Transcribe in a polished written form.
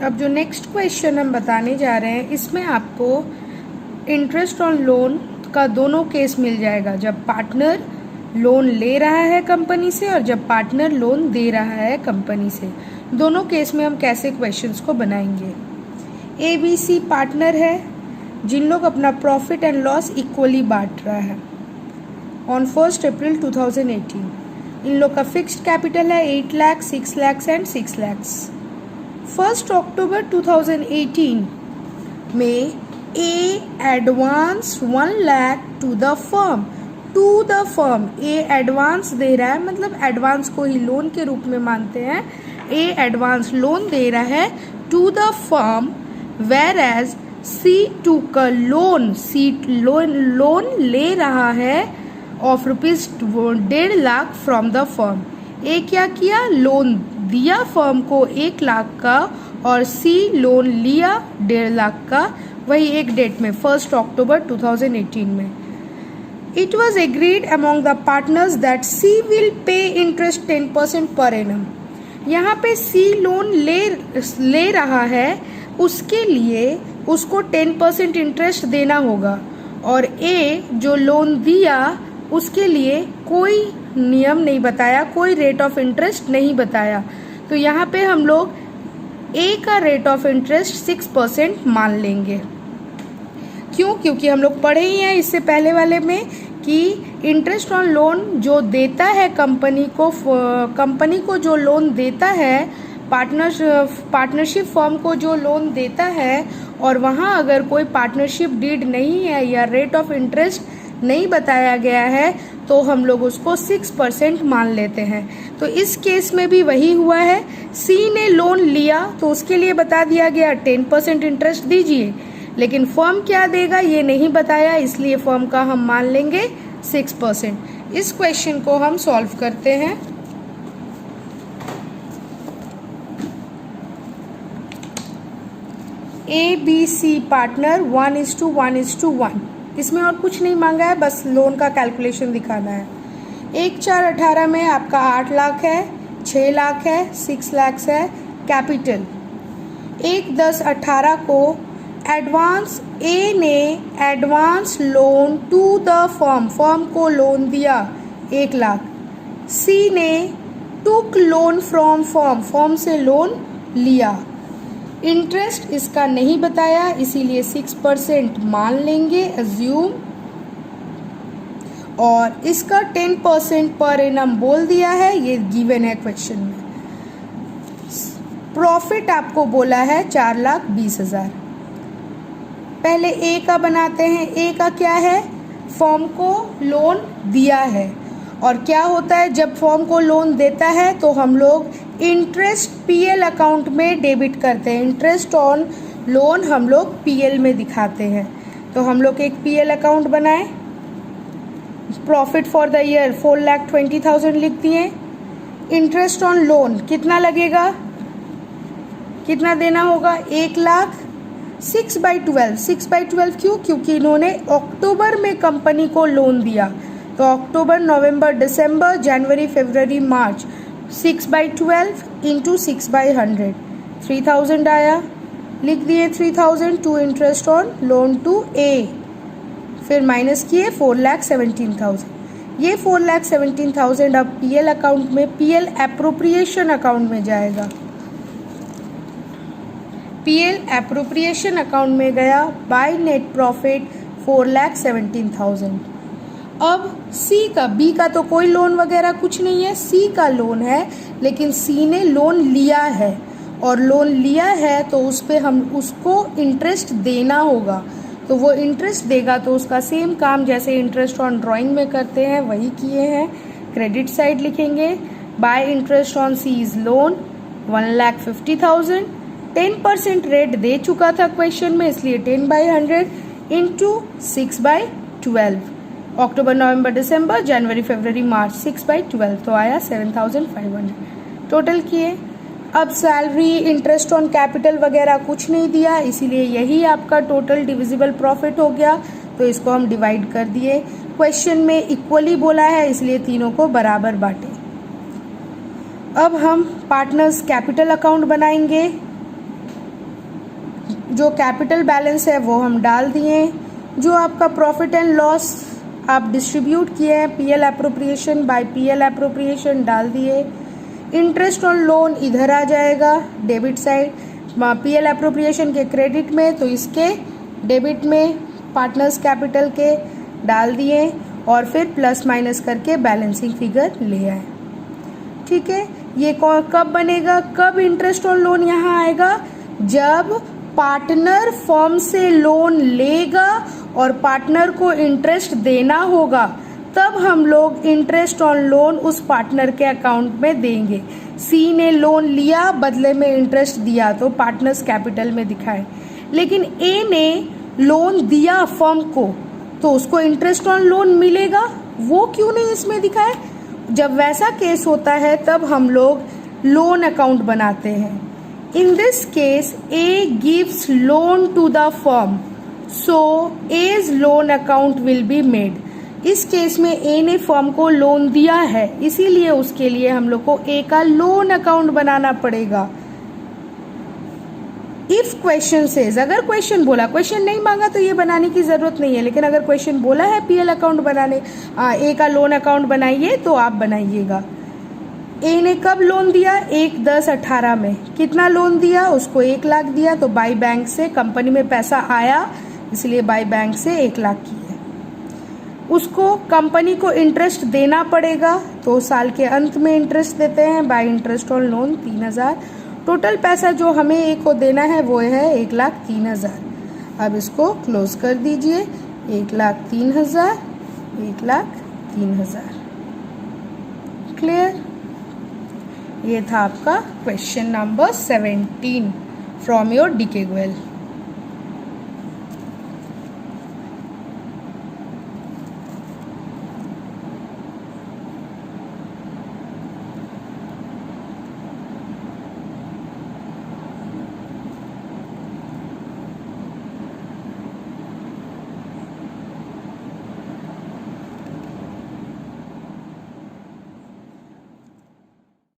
अब जो next question हम बताने जा रहे हैं इसमें आपको इंटरेस्ट ऑन लोन का दोनों केस मिल जाएगा, जब पार्टनर लोन ले रहा है कंपनी से और जब पार्टनर लोन दे रहा है कंपनी से। दोनों केस में हम कैसे क्वेश्चंस को बनाएंगे। ABC पार्टनर है जिन लोग अपना प्रॉफिट एंड लॉस इक्वली बांट रहा है ऑन 1 अप्रैल 2018। इन लोग का फिक्स्ड कैपिटल है 8 लाख, 6 लाख एंड 6 लाख। 1 अक्टूबर 2018 में A advance 1 lakh to the firm. A advance दे रहा है, मतलब एडवांस को ही लोन के रूप में मानते हैं। A एडवांस लोन दे रहा है to the firm, where as C took a loan, loan ले रहा है of rupees 1.5 lakh from the firm. A क्या किया, लोन दिया फर्म को 1 लाख का और C लोन लिया 1.5 लाख का, वही एक डेट में 1 अक्टूबर 2018 में। It was agreed among the partners that C will pay interest 10% per annum। यहाँ पे C लोन ले रहा है, उसके लिए उसको 10% इंटरेस्ट देना होगा, और A जो लोन दिया उसके लिए कोई नियम नहीं बताया, कोई रेट ऑफ इंटरेस्ट नहीं बताया। तो यहाँ पे हम लोग A का रेट ऑफ इंटरेस्ट 6% मान लेंगे। क्यों? क्योंकि हम लोग पढ़े ही हैं इससे पहले वाले में कि इंटरेस्ट ऑन लोन जो देता है कंपनी को जो लोन देता है, पार्टनरशिप फर्म को जो लोन देता है, और वहाँ अगर कोई पार्टनरशिप डीड नहीं है या रेट ऑफ इंटरेस्ट नहीं बताया गया है तो हम लोग उसको 6% मान लेते हैं। तो इस केस में भी वही हुआ है। C ने लोन लिया तो उसके लिए बता दिया गया 10% इंटरेस्ट दीजिए, लेकिन फर्म क्या देगा ये नहीं बताया, इसलिए फर्म का हम मान लेंगे 6%। इस क्वेश्चन को हम सॉल्व करते हैं। ABC partner 1:1:1। इसमें और कुछ नहीं मांगा है, बस लोन का कैलकुलेशन दिखाना है। 1/4/18 में आपका 8 लाख है, 6 लाख है, 6 लाख है कैपिटल। 1/10/18 को एडवांस A ने advance loan to the firm को लोन दिया 1 लाख। C ने टुक लोन फ्रॉम फर्म से लोन लिया। इंटरेस्ट इसका नहीं बताया, इसीलिए 6% मान लेंगे अज्यूम, और इसका 10% पर एनम बोल दिया है, ये गिवन है क्वेश्चन में। प्रॉफिट आपको बोला है 4,20,000। पहले A का बनाते हैं। A का क्या है, फर्म को लोन दिया है, और क्या होता है जब फर्म को लोन देता है तो हम लोग इंटरेस्ट PL अकाउंट में डेबिट करते हैं। इंटरेस्ट ऑन लोन हम लोग PL में दिखाते हैं। तो हम लोग एक PL अकाउंट बनाएं। प्रॉफिट फॉर द ईयर 4,20,000 लिख दिए। इंटरेस्ट ऑन लोन कितना लगेगा, कितना देना होगा, 1 लाख। 6/12 6/12 क्यों, क्योंकि इन्होंने अक्टूबर में कंपनी को लोन दिया, तो अक्टूबर, नवंबर, दिसंबर, जनवरी, फरवरी, मार्च। 6/12 इंटू 6/100 3,000 आया, लिख दिए 3,000 to interest on loan to A। फिर माइनस किए 4,17,000। ये 4,17,000 अब PL अकाउंट में, PL एप्रोप्रिएशन अकाउंट में जाएगा। PL एप्रोप्रिएशन अकाउंट में गया बाय नेट प्रॉफिट 4,17,000। अब C का, B का तो कोई लोन वगैरह कुछ नहीं है, C का लोन है, लेकिन C ने लोन लिया है, और लोन लिया है तो उस पर हम उसको इंटरेस्ट देना होगा। तो वो इंटरेस्ट देगा तो उसका सेम काम जैसे इंटरेस्ट ऑन ड्राइंग में करते हैं वही किए हैं। क्रेडिट साइड लिखेंगे, by interest on C is loan 1,50,000। 10% rate दे चुका था क्वेश्चन में, इसलिए 10/100 इंटू 6/12। अक्टूबर, नवंबर, दिसंबर, जनवरी, फरवरी, मार्च, 6/12, तो आया 7,500। टोटल किए। अब सैलरी, इंटरेस्ट ऑन कैपिटल वगैरह कुछ नहीं दिया, इसीलिए यही आपका टोटल डिविजिबल प्रॉफिट हो गया, तो इसको हम डिवाइड कर दिए। क्वेश्चन में इक्वली बोला है, इसलिए तीनों को बराबर बांटे। अब हम पार्टनर्स कैपिटल अकाउंट बनाएंगे। जो कैपिटल बैलेंस है वो हम डाल दिए, जो आपका प्रॉफिट एंड लॉस आप डिस्ट्रीब्यूट किए हैं PL appropriation by PL appropriation डाल दिए। इंटरेस्ट ऑन लोन इधर आ जाएगा डेबिट साइड, पीएल एप्रोप्रिएशन के क्रेडिट में, तो इसके डेबिट में पार्टनर्स कैपिटल के डाल दिए और फिर प्लस माइनस करके बैलेंसिंग फिगर ले आए। ठीक है, ये कब बनेगा, कब इंटरेस्ट ऑन लोन यहाँ आएगा, जब पार्टनर फर्म से लोन लेगा और पार्टनर को इंटरेस्ट देना होगा, तब हम लोग इंटरेस्ट ऑन लोन उस पार्टनर के अकाउंट में देंगे। सी ने लोन लिया, बदले में इंटरेस्ट दिया, तो पार्टनर्स कैपिटल में दिखाए। लेकिन ए ने लोन दिया फर्म को, तो उसको इंटरेस्ट ऑन लोन मिलेगा, वो क्यों नहीं इसमें दिखाए। जब वैसा केस होता है तब हम लोग लोन अकाउंट बनाते हैं। In this case A gives loan to the firm, so as loan account will be made. इस केस में ए ने फर्म को लोन दिया है, इसीलिए उसके लिए हम लोग को ए का लोन अकाउंट बनाना पड़ेगा। इफ क्वेश्चन सेज, अगर क्वेश्चन बोला, क्वेश्चन नहीं मांगा तो ये बनाने की जरूरत नहीं है, लेकिन अगर क्वेश्चन बोला है पीएल अकाउंट बनाने, ए का लोन अकाउंट बनाइए, तो आप बनाइएगा। ए ने कब लोन दिया, 1/10/18 में। कितना लोन दिया, उसको 1 लाख दिया, तो बाई बैंक से कंपनी में पैसा आया, इसलिए बाई बैंक से 1 लाख की है। उसको कंपनी को इंटरेस्ट देना पड़ेगा, तो साल के अंत में इंटरेस्ट देते हैं bye interest on loan 3000। Total पैसा जो हमें ए को देना है वो है 1,03,000। अब इसको क्लोज कर दीजिए, 1,03,000, 1,03,000। क्लियर। ये था आपका question number 17 from your DK Goyal.